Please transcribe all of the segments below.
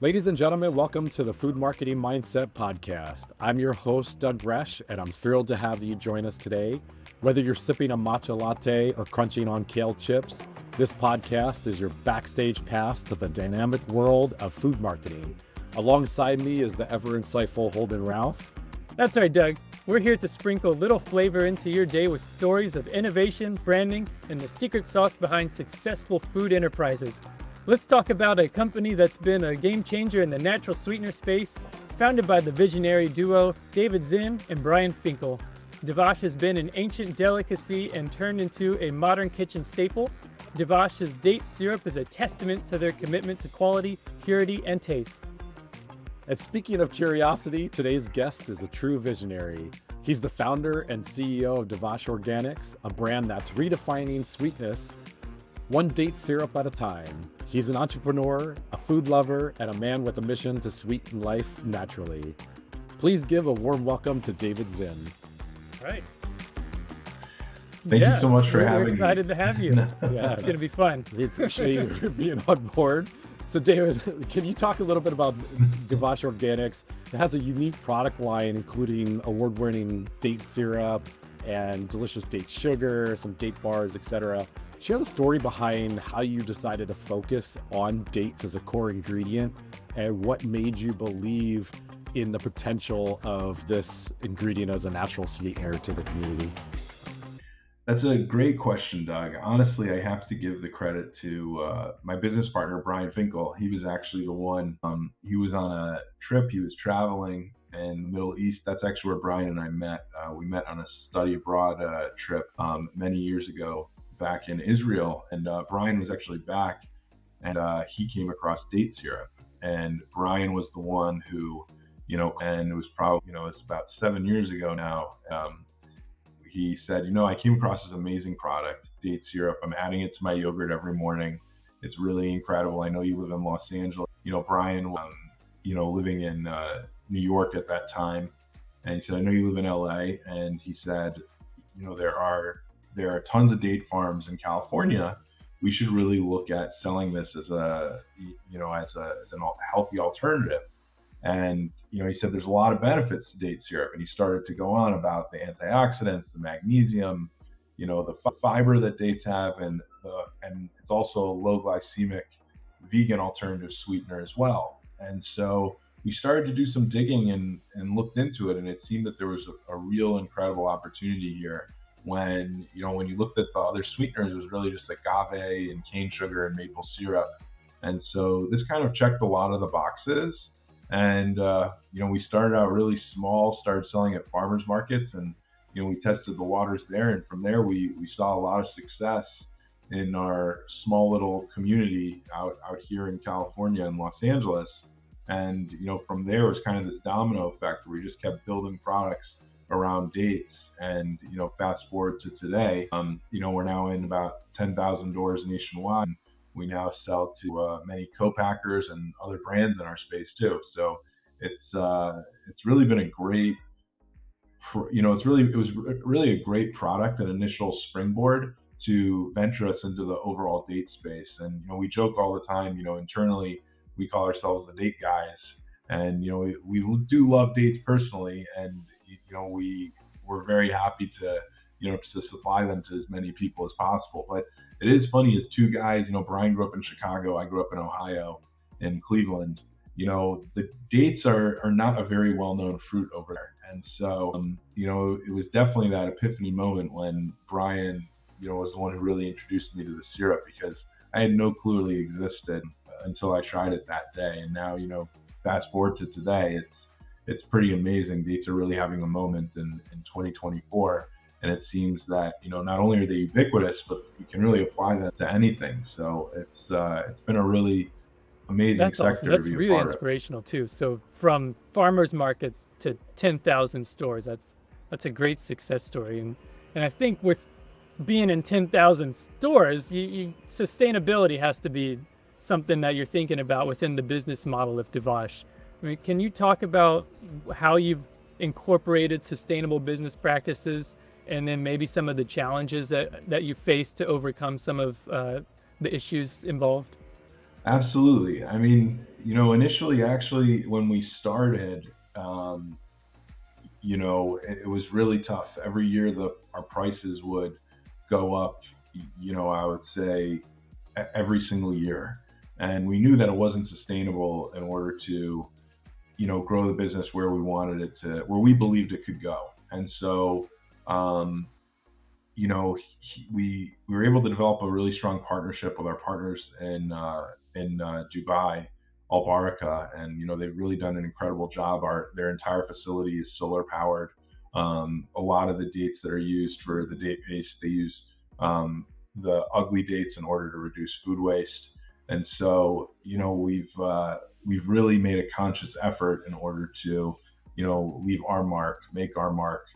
Ladies and gentlemen, welcome to the Food Marketing Mindset Podcast. I'm your host, Doug Resch, and I'm thrilled to have you join us today. Whether you're sipping a matcha latte or crunching on kale chips, this podcast is your backstage pass to the dynamic world of food marketing. Alongside me is the ever insightful Holden Rouse. That's right, Doug. We're here to sprinkle a little flavor into your day with stories of innovation, branding, and the secret sauce behind successful food enterprises. Let's talk about a company that's been a game changer in the natural sweetener space, founded by the visionary duo David Czinn and Brian Finkel. Devash has been an ancient delicacy and turned into a modern kitchen staple. Devash's date syrup is a testament to their commitment to quality, purity, and taste. And speaking of curiosity, today's guest is a true visionary. He's the founder and CEO of Devash Organics, a brand that's redefining sweetness one date syrup at a time. He's an entrepreneur, a food lover, and a man with a mission to sweeten life naturally. Please give a warm welcome to David Czinn. Right. Thank you so much for having me. We're excited to have you. Yeah, it's going to be fun. We appreciate you being on board. So David, can you talk a little bit about Devash Organics? It has a unique product line, including award-winning date syrup and delicious date sugar, some date bars, etc. Share the story behind how you decided to focus on dates as a core ingredient and what made you believe in the potential of this ingredient as a natural sweetener to the community. That's a great question, Doug. Honestly, I have to give the credit to my business partner, Brian Finkel. He was actually the one, he was on a trip, he was traveling in the Middle East. That's actually where Brian and I met. We met on a study abroad trip many years ago back in Israel. And Brian was actually back and he came across date syrup. And Brian was the one who, and it was probably, it's about 7 years ago now. He said, I came across this amazing product, date syrup. I'm adding it to my yogurt every morning. It's really incredible. I know you live in Los Angeles. Brian, living in New York at that time. And he said, I know you live in LA. And he said, there are tons of date farms in California. We should really look at selling this as a healthy alternative. And, he said there's a lot of benefits to date syrup. And he started to go on about the antioxidants, the magnesium, the fiber that dates have, and it's also a low glycemic vegan alternative sweetener as well. And so we started to do some digging and looked into it. And it seemed that there was a real incredible opportunity here. When you looked at the other sweeteners, it was really just agave and cane sugar and maple syrup. And so this kind of checked a lot of the boxes. And, we started out really small, started selling at farmers markets, and, we tested the waters there. And from there, we saw a lot of success in our small little community out here in California and Los Angeles. And, from there was kind of this domino effect where we just kept building products around dates. And, fast forward to today, we're now in about 10,000 doors nationwide. We now sell to many co-packers and other brands in our space too. So it's really been a great, it was really a great product, an initial springboard to venture us into the overall date space. And, we joke all the time, internally, we call ourselves the date guys. And, we do love dates personally. And, we're very happy to supply them to as many people as possible. But it is funny, as two guys, Brian grew up in Chicago, I grew up in Ohio, in Cleveland. The dates are not a very well-known fruit over there. And so, it was definitely that epiphany moment when Brian, was the one who really introduced me to the syrup, because I had no clue it really existed until I tried it that day. And now, fast forward to today, it's pretty amazing. Dates are really having a moment in 2024. And it seems that, not only are they ubiquitous, but you can really apply that to anything. So it's been a really amazing sector awesome. That's to be really a part inspirational too. So from farmers markets to 10,000 stores, that's a great success story. And I think with being in 10,000 stores, sustainability has to be something that you're thinking about within the business model of Devash. I mean, can you talk about how you've incorporated sustainable business practices, and then maybe some of the challenges that you face to overcome some of the issues involved? Absolutely. I mean, Initially, actually, when we started, it was really tough. Every year, the our prices would go up. I would say every single year, and we knew that it wasn't sustainable in order to, grow the business where we wanted it to, where we believed it could go. And so, um, we were able to develop a really strong partnership with our partners in Dubai, Al Baraka, and they've really done an incredible job. Their entire facility is solar powered. A lot of the dates that are used for the date paste, they use the ugly dates in order to reduce food waste. And so, we've really made a conscious effort in order to, leave our mark, make our mark,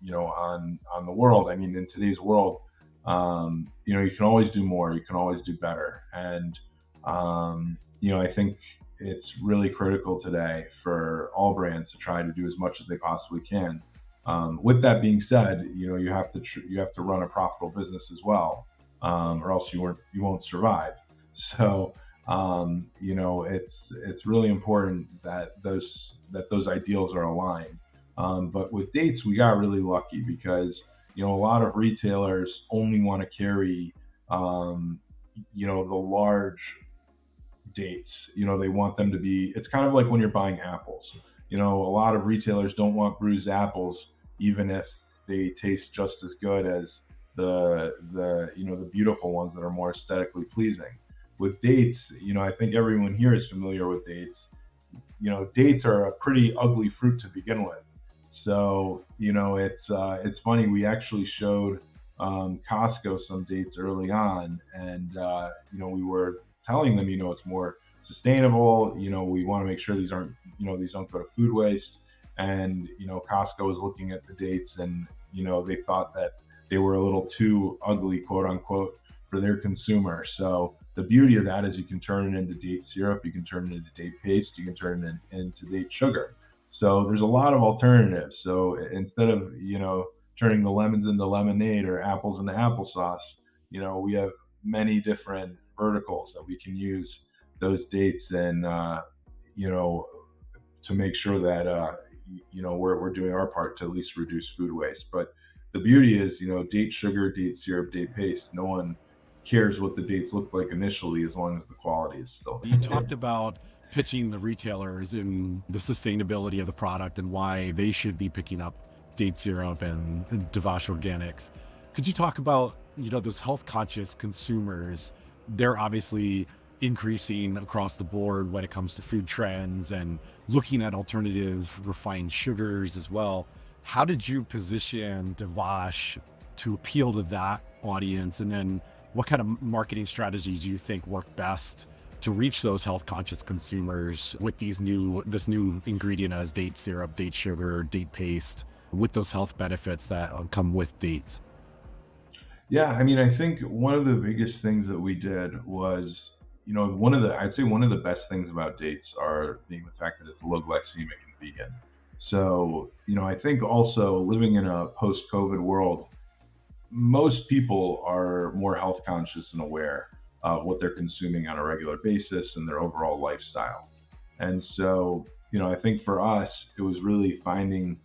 on the world. I mean, in today's world, you can always do more, you can always do better. And I think it's really critical today for all brands to try to do as much as they possibly can. With that being said, you have to run a profitable business as well, or else you won't survive. So, it's really important that those ideals are aligned. But with dates, we got really lucky because a lot of retailers only want to carry the large dates. They want them to be. It's kind of like when you're buying apples. A lot of retailers don't want bruised apples, even if they taste just as good as the beautiful ones that are more aesthetically pleasing. With dates, I think everyone here is familiar with dates. Dates are a pretty ugly fruit to begin with. So, it's funny. We actually showed Costco some dates early on, and we were telling them, it's more sustainable. We want to make sure these don't go to food waste. And Costco was looking at the dates, and they thought that they were a little too ugly, quote unquote, for their consumer. So the beauty of that is you can turn it into date syrup, you can turn it into date paste, you can turn it into date sugar. So there's a lot of alternatives. So instead of turning the lemons into lemonade or apples into applesauce, we have many different verticals that we can use those dates, and you know to make sure that we're doing our part to at least reduce food waste. But the beauty is, date sugar, date syrup, date paste. No one cares what the dates look like initially, as long as the quality is still You there. talked about pitching the retailers in the sustainability of the product and why they should be picking up date syrup and Devash Organics. Could you talk about, those health conscious consumers? They're obviously increasing across the board when it comes to food trends and looking at alternative refined sugars as well. How did you position Devash to appeal to that audience? And then what kind of marketing strategies do you think work best to reach those health conscious consumers with this new ingredient as date syrup, date sugar, date paste, with those health benefits that come with dates? Yeah, I mean, I think one of the biggest things that we did was, I'd say one of the best things about dates are being the fact that it's low glycemic and vegan. So, I think also living in a post-COVID world, most people are more health conscious and aware of what they're consuming on a regular basis and their overall lifestyle. And so, I think for us, it was really finding,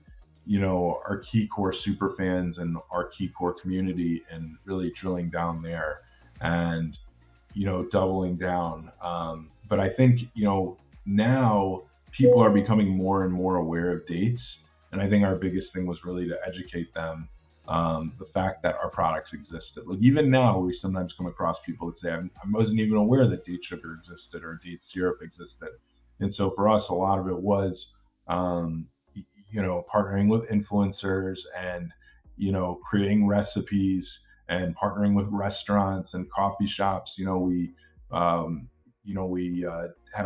our key core super fans and our key core community, and really drilling down there and, doubling down. But I think, now people are becoming more and more aware of dates. And I think our biggest thing was really to educate them, the fact that our products existed. Like even now, we sometimes come across people that say, I wasn't even aware that date sugar existed or date syrup existed. And so for us, a lot of it was, um, partnering with influencers and, creating recipes and partnering with restaurants and coffee shops. We had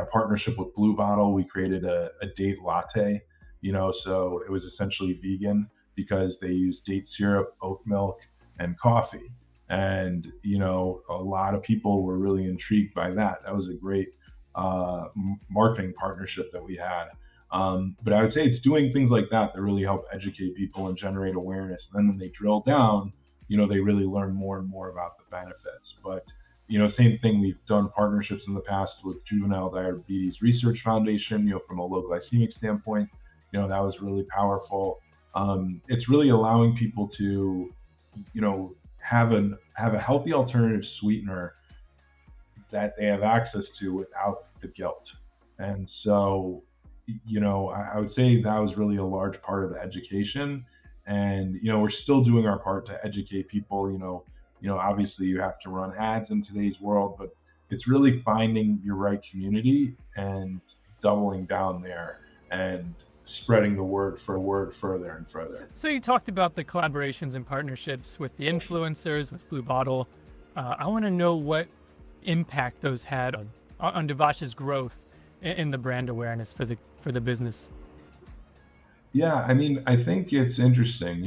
a partnership with Blue Bottle. We created a date latte, so it was essentially vegan because they use date syrup, oat milk, and coffee. And, a lot of people were really intrigued by that. That was a great marketing partnership that we had. But I would say it's doing things like that that really help educate people and generate awareness. And then when they drill down, they really learn more and more about the benefits. But, same thing. We've done partnerships in the past with Juvenile Diabetes Research Foundation, from a low glycemic standpoint. That was really powerful. It's really allowing people to, have a healthy alternative sweetener that they have access to without the guilt. And so, I would say that was really a large part of the education. And, we're still doing our part to educate people. Obviously you have to run ads in today's world, but it's really finding your right community and doubling down there and spreading the word further and further. So you talked about the collaborations and partnerships with the influencers, with Blue Bottle. I want to know what impact those had on Devash's growth in the brand awareness for the business. Yeah, I mean, I think it's interesting.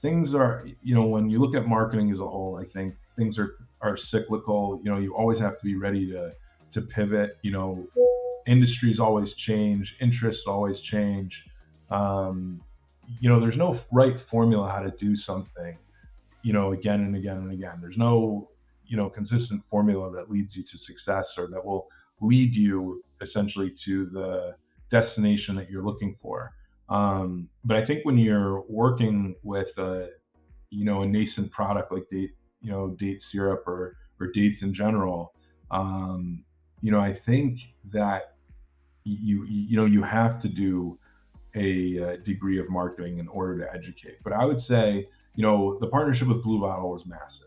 Things are, when you look at marketing as a whole, I think things are cyclical. You always have to be ready to pivot. Industries always change, interests always change. There's no right formula how to do something, again and again and again. There's no, consistent formula that leads you to success or that will lead you essentially to the destination that you're looking for. But I think when you're working with a nascent product like date syrup or dates in general, I think that you have to do a degree of marketing in order to educate. But I would say, the partnership with Blue Bottle was massive.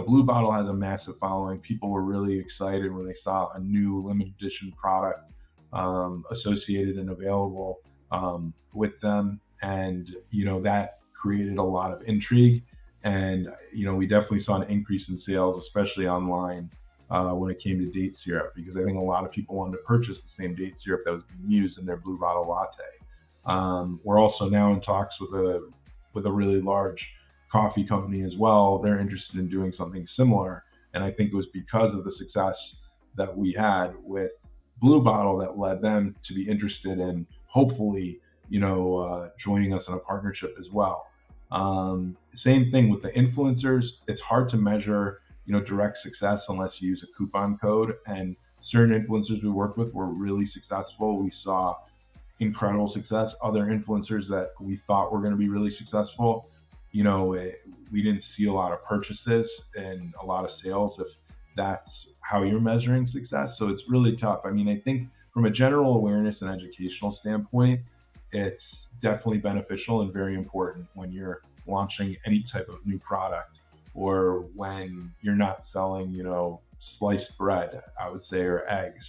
Blue Bottle has a massive following. People were really excited when they saw a new limited edition product associated and available with them. And, that created a lot of intrigue. And, we definitely saw an increase in sales, especially online when it came to date syrup, because I think a lot of people wanted to purchase the same date syrup that was being used in their Blue Bottle latte. We're also now in talks with a really large coffee company as well. They're interested in doing something similar. And I think it was because of the success that we had with Blue Bottle that led them to be interested in hopefully, joining us in a partnership as well. Same thing with the influencers. It's hard to measure, direct success unless you use a coupon code. And certain influencers we worked with were really successful. We saw incredible success. Other influencers that we thought were going to be really successful, we didn't see a lot of purchases and a lot of sales if that's how you're measuring success. So it's really tough. I mean, I think from a general awareness and educational standpoint, it's definitely beneficial and very important when you're launching any type of new product or when you're not selling, sliced bread, I would say, or eggs.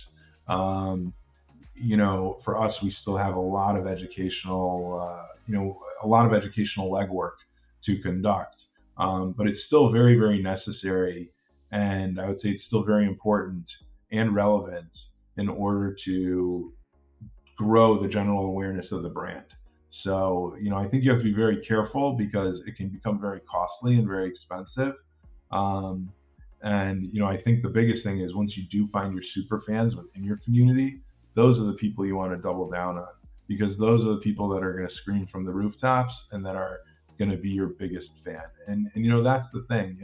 For us, we still have a lot of educational legwork to conduct. But it's still very, very necessary. And I would say it's still very important and relevant in order to grow the general awareness of the brand. So, I think you have to be very careful because it can become very costly and very expensive. And I think the biggest thing is once you do find your super fans within your community, those are the people you want to double down on because those are the people that are going to scream from the rooftops and that are going to be your biggest fan. And that's the thing.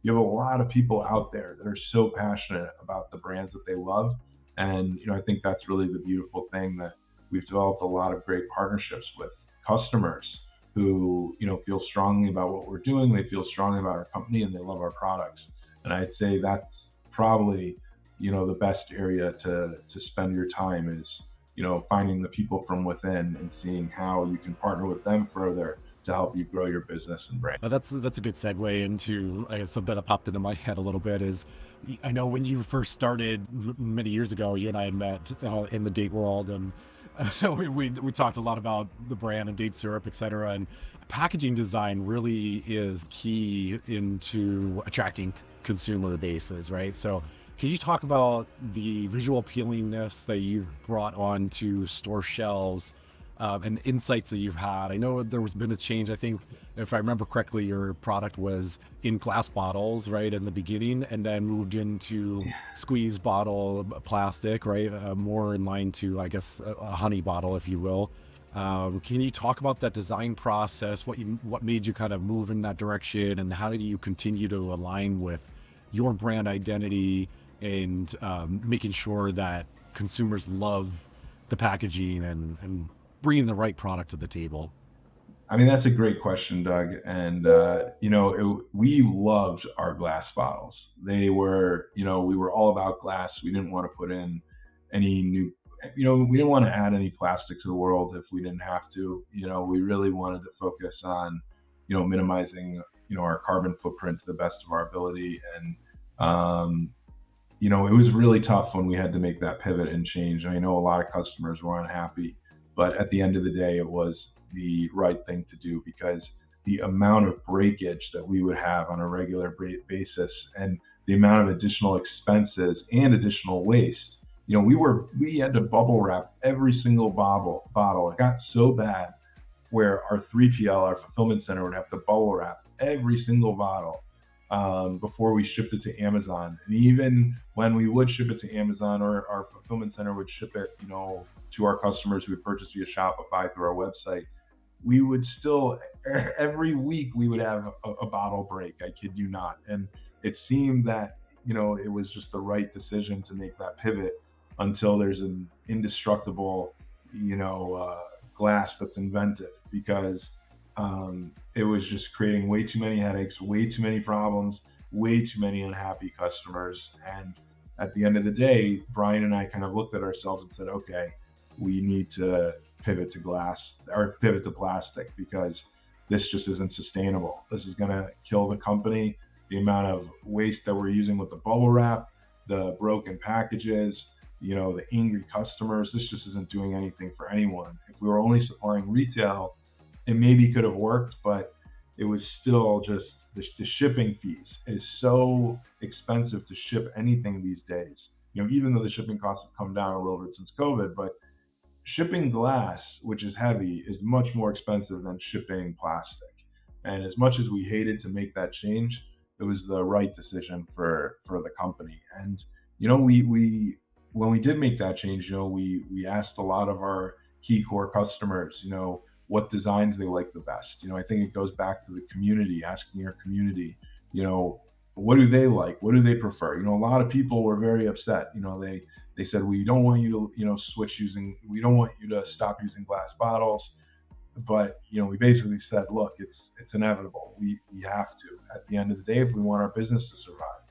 You have a lot of people out there that are so passionate about the brands that they love. And, I think that's really the beautiful thing that we've developed a lot of great partnerships with customers who, feel strongly about what we're doing. They feel strongly about our company and they love our products. And I'd say that's probably, the best area to spend your time is, finding the people from within and seeing how you can partner with them further to help you grow your business and brand. That's a good segue into something that popped into my head a little bit is I know when you first started many years ago, you and I had met in the date world, and so we talked a lot about the brand and date syrup, et cetera. And packaging design really is key into attracting consumer bases, right? So can you talk about the visual appealingness that you've brought onto store shelves and the insights that you've had? I know there was been a change. I think, if I remember correctly, your product was in glass bottles, right, in the beginning, and then moved into squeeze bottle plastic, right, more in line to, I guess, a honey bottle, if you will. Can you talk about that design process? What made you kind of move in that direction, and how do you continue to align with your brand identity and making sure that consumers love the packaging and bringing the right product to the table? I mean, that's a great question, Doug. And, we loved our glass bottles. They were, we were all about glass. We didn't want to put in any new, we didn't want to add any plastic to the world if we didn't have to. We really wanted to focus on, minimizing, our carbon footprint to the best of our ability. And, it was really tough when we had to make that pivot and change. I know a lot of customers were unhappy, but at the end of the day, it was the right thing to do because the amount of breakage that we would have on a regular basis and the amount of additional expenses and additional waste. We had to bubble wrap every single bottle. It got so bad where our 3PL, our fulfillment center, would have to bubble wrap every single bottle before we shipped it to Amazon. And even when we would ship it to Amazon, or our fulfillment center would ship it, to our customers who would purchase via Shopify through our website, we would still every week we would have a bottle break. I kid you not. And it seemed that it was just the right decision to make that pivot until there's an indestructible glass that's invented, because it was just creating way too many headaches, way too many problems, way too many unhappy customers. And at the end of the day, Brian and I kind of looked at ourselves and said, okay, we need to pivot to glass or pivot to plastic, because this just isn't sustainable. This is going to kill the company. The amount of waste that we're using with the bubble wrap, the broken packages, the angry customers, this just isn't doing anything for anyone. If we were only supplying retail, it maybe could have worked, but it was still just the shipping fees is so expensive to ship anything these days. Even though the shipping costs have come down a little bit since COVID, but shipping glass, which is heavy, is much more expensive than shipping plastic. And as much as we hated to make that change, it was the right decision for the company. And we when we did make that change, we asked a lot of our key core customers, what designs they like the best. I think it goes back to the community, asking your community, what do they like? What do they prefer? A lot of people were very upset. They said, we don't want you to, we don't want you to stop using glass bottles. But, we basically said, look, it's inevitable. We have to, at the end of the day, if we want our business to survive.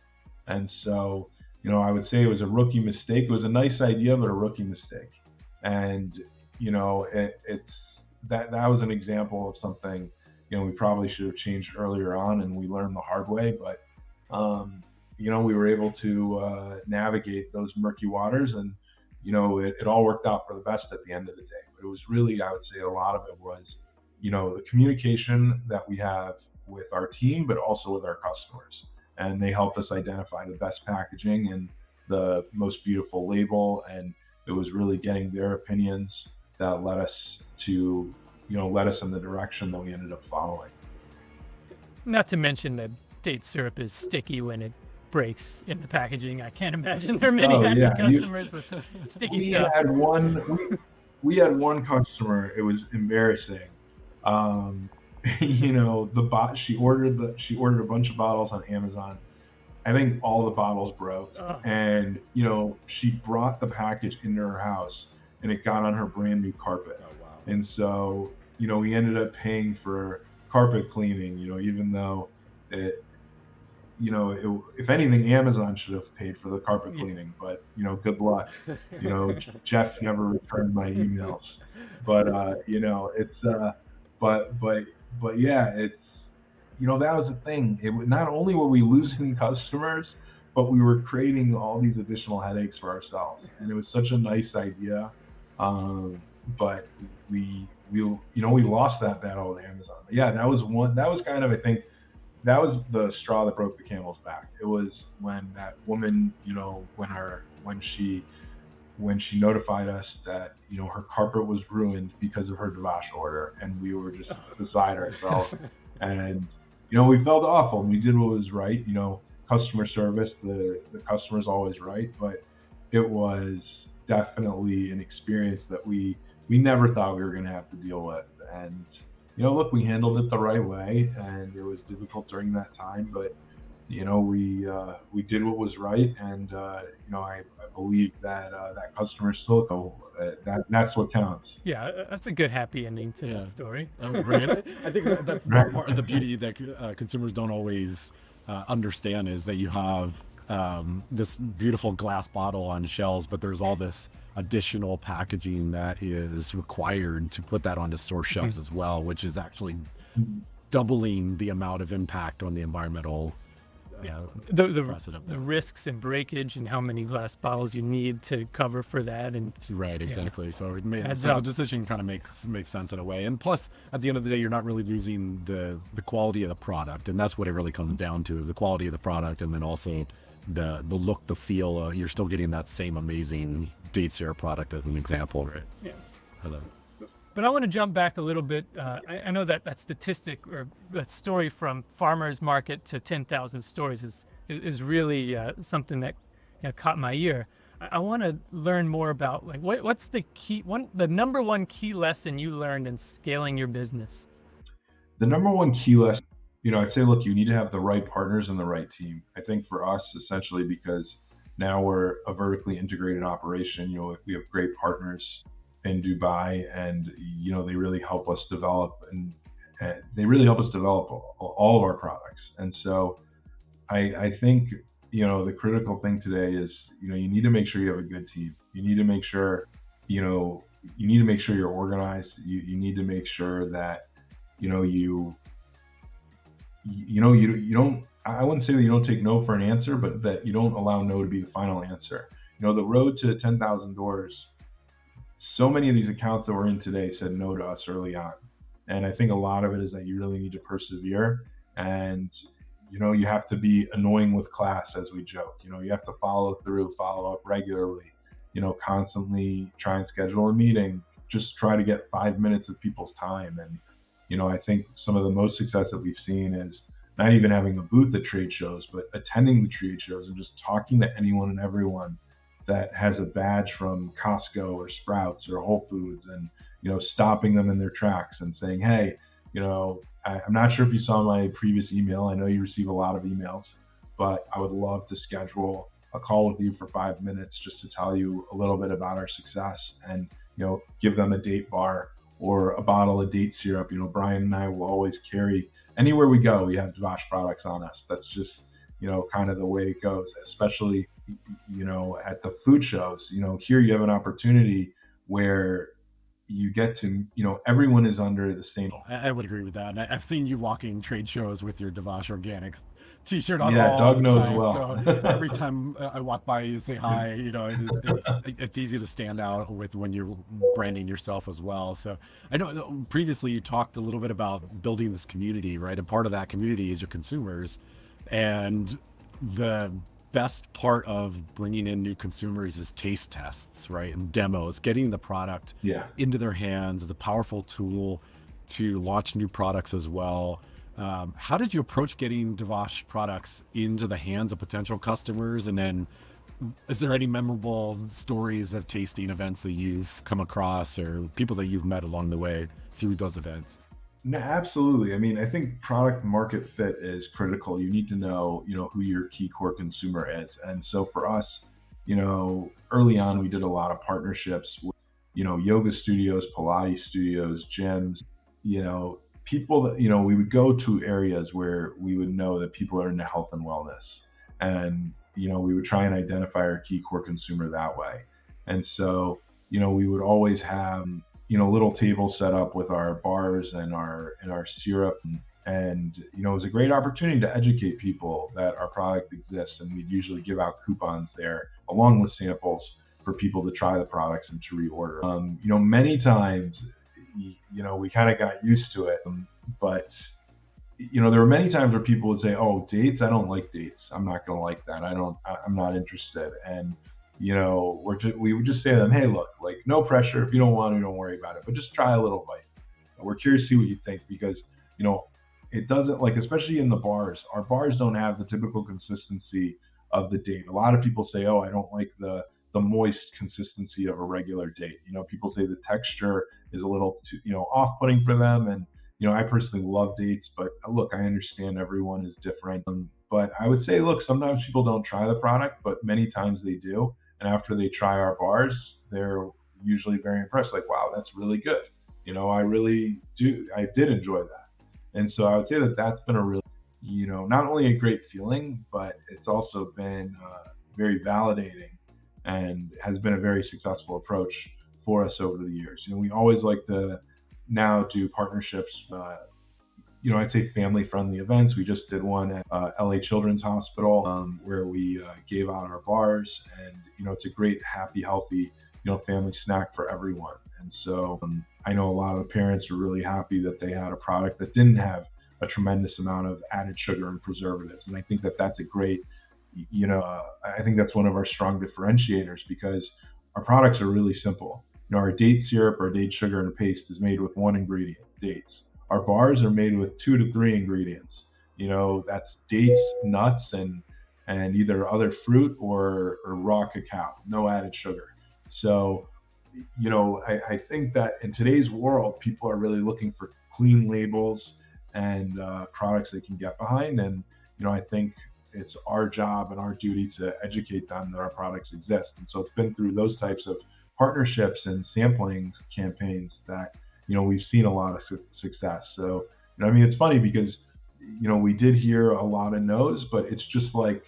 And so, I would say it was a rookie mistake. It was a nice idea, but a rookie mistake. And, that was an example of something, we probably should have changed earlier on, and we learned the hard way. But, we were able to navigate those murky waters, and, it all worked out for the best at the end of the day. But it was really, I would say, a lot of it was, the communication that we have with our team, but also with our customers. And they helped us identify the best packaging and the most beautiful label. And it was really getting their opinions that led us to, led us in the direction that we ended up following. Not to mention that date syrup is sticky when it breaks in the packaging. I can't imagine there are many happy customers with sticky stuff. We had one customer. It was embarrassing. She ordered a bunch of bottles on Amazon. I think all the bottles broke, and she brought the package into her house, and it got on her brand new carpet. Oh, wow. And so we ended up paying for carpet cleaning. Even though if anything, Amazon should have paid for the carpet cleaning. But good luck. Jeff never returned my emails. But but yeah, it's that was the thing. Not only were we losing customers, but we were creating all these additional headaches for ourselves. And it was such a nice idea, but we lost that battle with Amazon. But yeah, that was one. That was kind of, I think, that was the straw that broke the camel's back. It was when that woman, when she notified us that her carpet was ruined because of her Devash order, and we were just beside ourselves. And we felt awful, and we did what was right. Customer service, the customer's always right, but it was definitely an experience that we never thought we were going to have to deal with. And look, we handled it the right way, and it was difficult during that time, but we did what was right, and I believe that that customer still that's what counts. Yeah, that's a good happy ending to that Yeah. story. Right. I think that's the Right. part of the beauty that consumers don't always understand is that you have this beautiful glass bottle on shelves, but there's all this additional packaging that is required to put that onto store shelves as well, which is actually doubling the amount of impact on the environmental Yeah, uh, the precedent. the risks and breakage and how many glass bottles you need to cover for that, and Right, exactly. So it made adds so the up. decision kind of makes sense in a way. And plus, at the end of the day, you're not really losing the quality of the product, and that's what it really comes down to: the quality of the product, and then also the look, the feel. You're still getting that same amazing date syrup product as an example, right? Yeah. Hello. But I want to jump back a little bit. I know that that statistic or that story from farmers market to 10,000 stores is really something that caught my ear. I want to learn more about like what's the number one key lesson you learned in scaling your business. The number one key lesson, I'd say, look, you need to have the right partners and the right team. I think for us, essentially, because now we're a vertically integrated operation, we have great partners in Dubai, and they really help us develop, and they really help us develop all of our products. And so I think the critical thing today is you need to make sure you have a good team. You need to make sure you know you need to make sure you're organized. You need to make sure that you know you you don't. I wouldn't say that you don't take no for an answer, but that you don't allow no to be the final answer. The road to 10,000 doors, so many of these accounts that we're in today said no to us early on. And I think a lot of it is that you really need to persevere, and you have to be annoying with class, as we joke. You have to follow through, follow up regularly, constantly try and schedule a meeting, just try to get 5 minutes of people's time. And I think some of the most success that we've seen is not even having a booth at trade shows, but attending the trade shows and just talking to anyone and everyone that has a badge from Costco or Sprouts or Whole Foods, and stopping them in their tracks and saying, "Hey, I'm not sure if you saw my previous email. I know you receive a lot of emails, but I would love to schedule a call with you for 5 minutes just to tell you a little bit about our success, and give them a date bar or a bottle of date syrup." Brian and I will always carry anywhere we go. We have Devash products on us. That's just kind of the way it goes, especially at the food shows. Here you have an opportunity where you get to, everyone is under the same. I would agree with that. And I've seen you walking trade shows with your Devash Organics t-shirt on Yeah, all Doug the knows time. well. So every time I walk by, you say hi. It's easy to stand out with when you're branding yourself as well. So I know previously you talked a little bit about building this community, right? And part of that community is your consumers. And the best part of bringing in new consumers is taste tests, right? And demos, getting the product Yeah. into their hands is a powerful tool to launch new products as well. How did you approach getting Devash products into the hands of potential customers? And then is there any memorable stories of tasting events that you've come across or people that you've met along the way through those events? No, absolutely. I mean, I think product market fit is critical. You need to know, who your key core consumer is. And so for us, early on, we did a lot of partnerships with, yoga studios, Pilates studios, gyms, people that, we would go to areas where we would know that people are into health and wellness. And, we would try and identify our key core consumer that way. And so, we would always have little tables set up with our bars and our syrup, and it was a great opportunity to educate people that our product exists, and we'd usually give out coupons there along with samples for people to try the products and to reorder. Many times we kind of got used to it, but there were many times where people would say, "Oh, dates? I don't like dates. I'm not going to like that. I'm not interested." And we would just say to them, "Hey, look, like, no pressure. If you don't want to, don't worry about it, but just try a little bite. We're curious to see what you think, because it doesn't, like, especially in the bars. Our bars don't have the typical consistency of the date. A lot of people say, "Oh, I don't like the moist consistency of a regular date." People say the texture is a little too, off-putting for them, and I personally love dates, but look, I understand everyone is different. But I would say, look, sometimes people don't try the product, but many times they do. And after they try our bars, they're usually very impressed. Like, wow, that's really good. I really do. I did enjoy that. And so I would say that that's been a really, not only a great feeling, but it's also been very validating and has been a very successful approach for us over the years. We always like to now do partnerships. I'd say family friendly events. We just did one at LA Children's Hospital where we gave out our bars, and it's a great, happy, healthy, family snack for everyone. And so I know a lot of parents are really happy that they had a product that didn't have a tremendous amount of added sugar and preservatives. And I think that that's a great, I think that's one of our strong differentiators because our products are really simple. Our date syrup, our date sugar and paste is made with one ingredient, dates. Our bars are made with 2 to 3 ingredients. That's dates, nuts, and either other fruit or raw cacao, no added sugar. So, I think that in today's world, people are really looking for clean labels and products they can get behind. And, I think it's our job and our duty to educate them that our products exist. And so it's been through those types of partnerships and sampling campaigns that, we've seen a lot of success. So, it's funny because, we did hear a lot of no's, but it's just like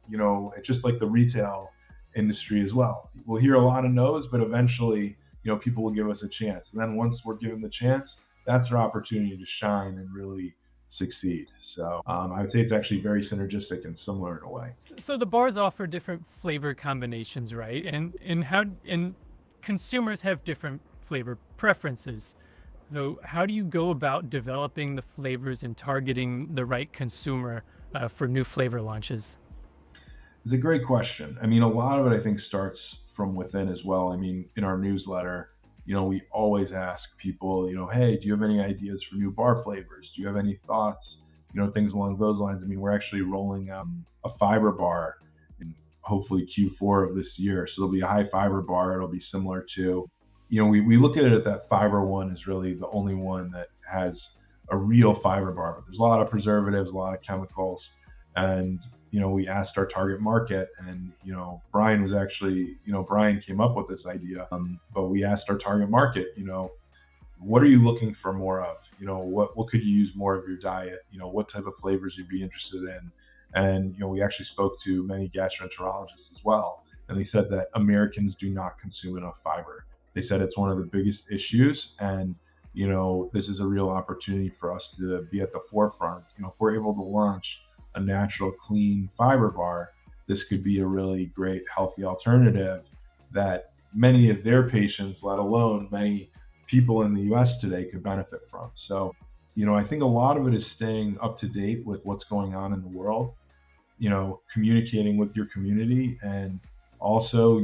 the retail industry as well. We'll hear a lot of no's, but eventually, people will give us a chance. And then once we're given the chance, that's our opportunity to shine and really succeed. So I would say it's actually very synergistic and similar in a way. So the bars offer different flavor combinations, right? And consumers have different flavor preferences. So how do you go about developing the flavors and targeting the right consumer for new flavor launches? It's a great question. I mean, a lot of it I think starts from within as well. I mean, in our newsletter, we always ask people, hey, do you have any ideas for new bar flavors? Do you have any thoughts? Things along those lines. I mean, we're actually rolling out a fiber bar in hopefully Q4 of this year. So it'll be a high fiber bar. It'll be similar to, we look at it that fiber one is really the only one that has a real fiber bar. But there's a lot of preservatives, a lot of chemicals. And, we asked our target market and, Brian was actually, Brian came up with this idea. But we asked our target market, what are you looking for more of? What could you use more of your diet? What type of flavors you'd be interested in? And, we actually spoke to many gastroenterologists as well. And they said that Americans do not consume enough fiber. They said it's one of the biggest issues. And, this is a real opportunity for us to be at the forefront. If we're able to launch a natural, clean fiber bar, this could be a really great, healthy alternative that many of their patients, let alone many people in the US today, could benefit from. So, I think a lot of it is staying up to date with what's going on in the world, communicating with your community and also,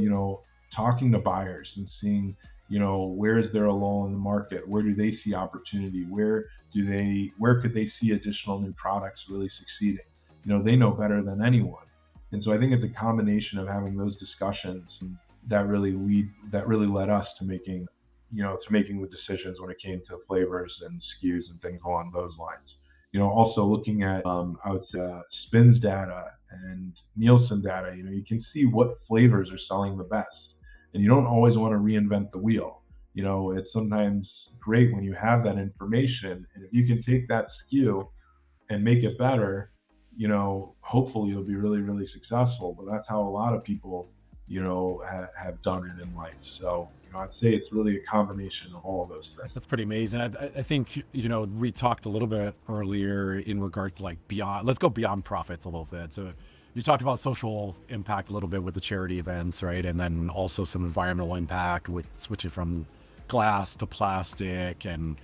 talking to buyers and seeing, where is there a lull in the market? Where do they see opportunity? Where could they see additional new products really succeeding? They know better than anyone. And so I think it's a combination of having those discussions that really led us to making the decisions when it came to flavors and SKUs and things along those lines. Also looking at Spins data and Nielsen data, you can see what flavors are selling the best. And you don't always want to reinvent the wheel. It's sometimes great when you have that information. And if you can take that SKU and make it better, hopefully you'll be really, really successful. But that's how a lot of people, have done it in life. So, I'd say it's really a combination of all of those things. That's pretty amazing. I think, we talked a little bit earlier in regards to let's go beyond profits a little bit. So you talked about social impact a little bit with the charity events, right? And then also some environmental impact with switching from glass to plastic and,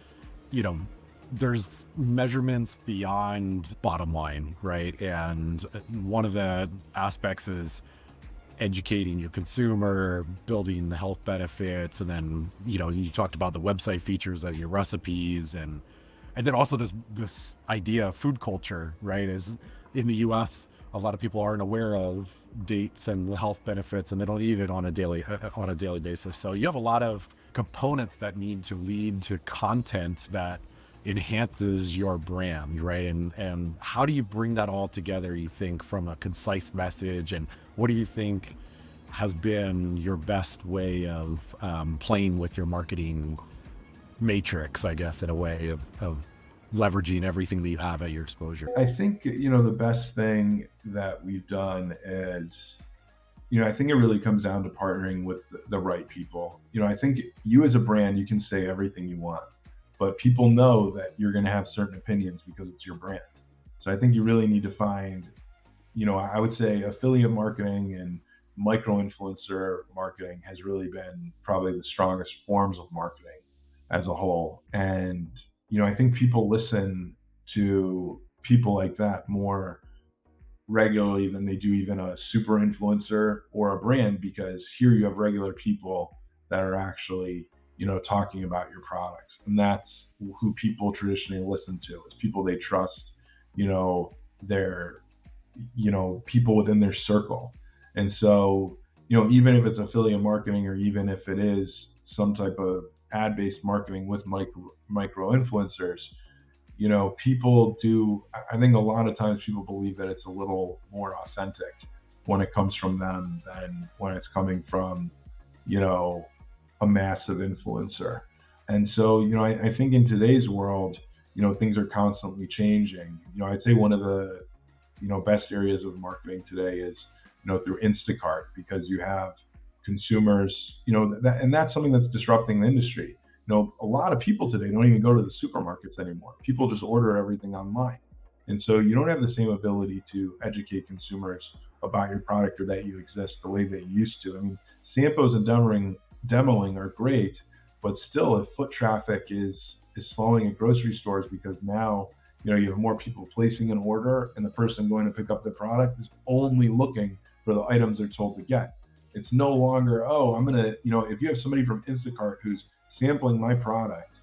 there's measurements beyond bottom line, right? And one of the aspects is educating your consumer, building the health benefits, and then you talked about the website features of your recipes, and then also this idea of food culture, right? Is in the U.S. a lot of people aren't aware of dates and the health benefits, and they don't eat it on a daily basis. So you have a lot of components that need to lead to content that enhances your brand, right? And how do you bring that all together, you think, from a concise message? And what do you think has been your best way of playing with your marketing matrix, I guess, in a way of leveraging everything that you have at your exposure? I think, the best thing that we've done is, I think it really comes down to partnering with the right people. I think you as a brand, you can say everything you want, but people know that you're going to have certain opinions because it's your brand. So I think you really need to find, I would say affiliate marketing and micro influencer marketing has really been probably the strongest forms of marketing as a whole. And, I think people listen to people like that more regularly than they do even a super influencer or a brand, because here you have regular people that are actually, talking about your product. And that's who people traditionally listen to. It's people they trust, they're, people within their circle. And so, even if it's affiliate marketing or even if it is some type of ad-based marketing with micro influencers, people do, I think a lot of times people believe that it's a little more authentic when it comes from them than when it's coming from, a massive influencer. And so, I think in today's world, things are constantly changing. I'd say one of the, best areas of marketing today is, through Instacart, because you have consumers, and that's something that's disrupting the industry. A lot of people today don't even go to the supermarkets anymore. People just order everything online. And so you don't have the same ability to educate consumers about your product or that you exist the way they used to. I mean, Sampos and demoing are great, but still if foot traffic is falling at grocery stores because now, you have more people placing an order and the person going to pick up the product is only looking for the items they're told to get. It's no longer, oh, I'm going to, if you have somebody from Instacart who's sampling my product,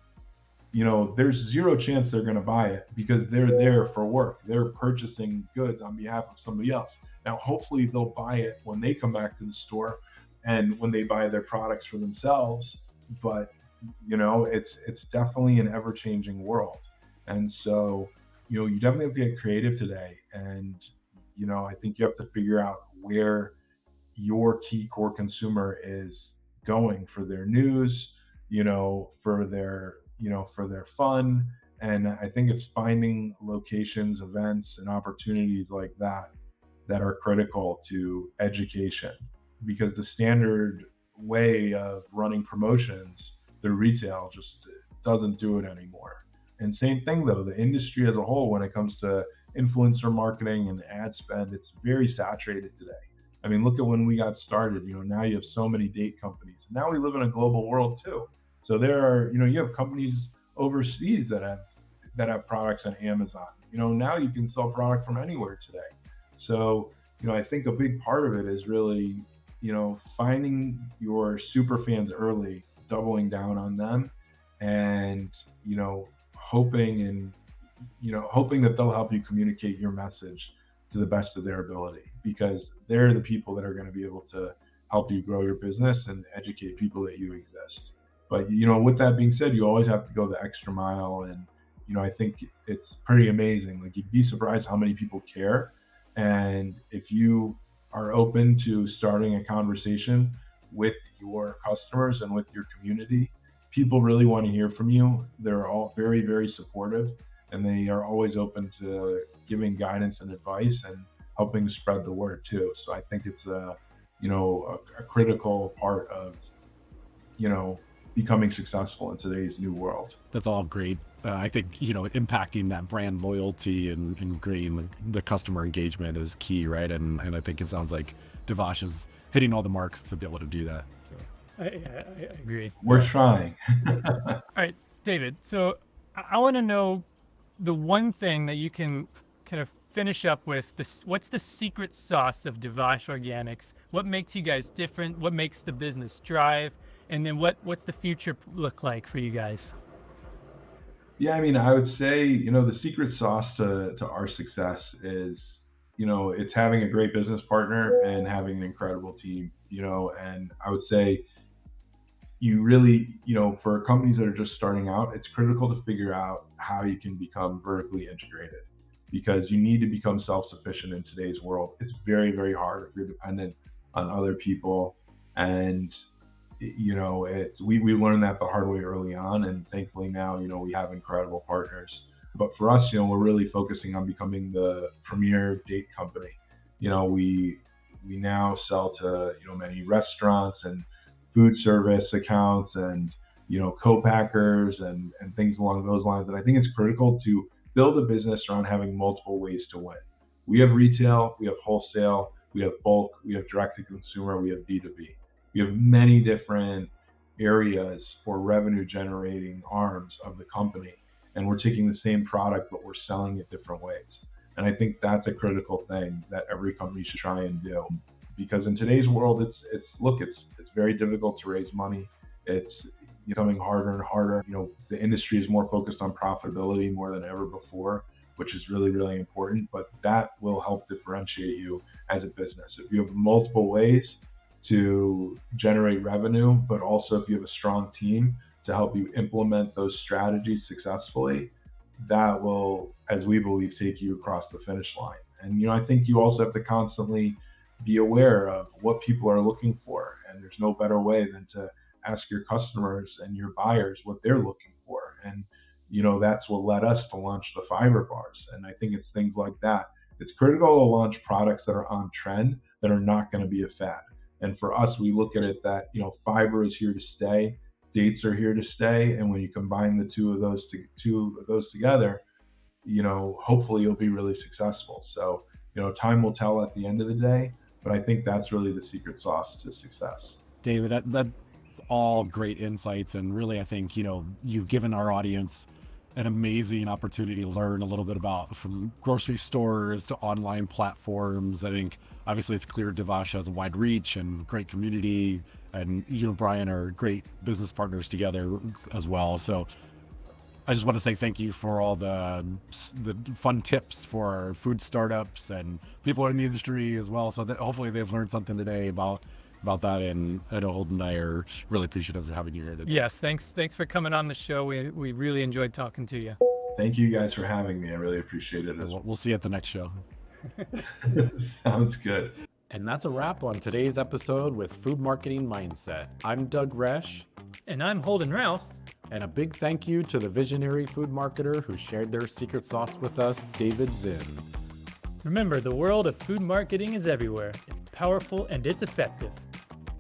there's zero chance they're going to buy it because they're there for work. They're purchasing goods on behalf of somebody else. Now, hopefully they'll buy it when they come back to the store and when they buy their products for themselves. But, it's definitely an ever-changing world. And so, you definitely have to get creative today. And, I think you have to figure out where your key core consumer is going for their news, for their fun. And I think it's finding locations, events, and opportunities like that that are critical to education, because the standard way of running promotions through retail just doesn't do it anymore. And same thing though, the industry as a whole, when it comes to influencer marketing and ad spend, it's very saturated today. I mean, look at when we got started. Now you have so many date companies. Now we live in a global world too. So there are, you have companies overseas that have products on Amazon. Now you can sell product from anywhere today. So, I think a big part of it is really, finding your super fans early, doubling down on them, and hoping that they'll help you communicate your message to the best of their ability, because they're the people that are going to be able to help you grow your business and educate people that you exist. But with that being said, you always have to go the extra mile, and I think it's pretty amazing. Like, you'd be surprised how many people care, and if you are open to starting a conversation with your customers and with your community, people really want to hear from you. They're all very, very supportive, and they are always open to giving guidance and advice and helping spread the word too. So I think it's a critical part of, becoming successful in today's new world. That's all great. I think, impacting that brand loyalty and creating the customer engagement is key, right? And I think it sounds like Devash is hitting all the marks to be able to do that. I agree. We're trying. All right, David. So I want to know the one thing that you can kind of finish up with. What's the secret sauce of Devash Organics? What makes you guys different? What makes the business drive? And then what's the future look like for you guys? Yeah, I mean, I would say, the secret sauce to our success is, it's having a great business partner and having an incredible team, and I would say, you really, for companies that are just starting out, it's critical to figure out how you can become vertically integrated, because you need to become self-sufficient in today's world. It's very, very hard if you're dependent on other people. And we learned that the hard way early on, and thankfully now we have incredible partners. But for us, we're really focusing on becoming the premier date company. We now sell to many restaurants and food service accounts and co-packers and things along those lines. And I think it's critical to build a business around having multiple ways to win. We have retail, we have wholesale, we have bulk, we have direct to consumer, we have B2B. We have many different areas or revenue generating arms of the company, and we're taking the same product but we're selling it different ways. And I think that's a critical thing that every company should try and do, because in today's world, it's very difficult to raise money. It's becoming harder and harder. The industry is more focused on profitability more than ever before, which is really, really important. But that will help differentiate you as a business. If you have multiple ways to generate revenue, but also if you have a strong team to help you implement those strategies successfully, that will, as we believe, take you across the finish line. And I think you also have to constantly be aware of what people are looking for. And there's no better way than to ask your customers and your buyers what they're looking for. And that's what led us to launch the fiber bars. And I think it's things like that. It's critical to launch products that are on trend, that are not going to be a fad. And for us, we look at it that fiber is here to stay, dates are here to stay, and when you combine the two of those together, hopefully you'll be really successful. So time will tell at the end of the day, but I think that's really the secret sauce to success. David, that's all great insights, and really I think you've given our audience an amazing opportunity to learn a little bit about, from grocery stores to online platforms. I think obviously it's clear Devash has a wide reach and great community, and you and Brian are great business partners together as well. So I just want to say thank you for all the fun tips for food startups and people in the industry as well. So that hopefully they've learned something today about that. And I know Holden and I are really appreciative of having you here today. Yes, thanks for coming on the show. We really enjoyed talking to you. Thank you guys for having me. I really appreciate it. We'll see you at the next show. Sounds good. And that's a wrap on today's episode with Food Marketing Mindset. I'm Doug Resch. And I'm Holden Rouse. And a big thank you to the visionary food marketer who shared their secret sauce with us, David Czinn. Remember, the world of food marketing is everywhere. It's powerful and it's effective.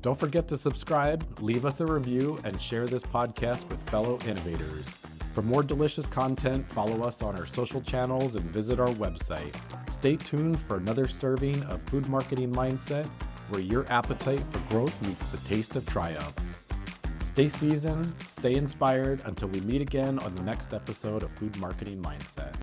Don't forget to subscribe, leave us a review, and share this podcast with fellow innovators. For more delicious content, follow us on our social channels and visit our website. Stay tuned for another serving of Food Marketing Mindset, where your appetite for growth meets the taste of triumph. Stay seasoned, stay inspired until we meet again on the next episode of Food Marketing Mindset.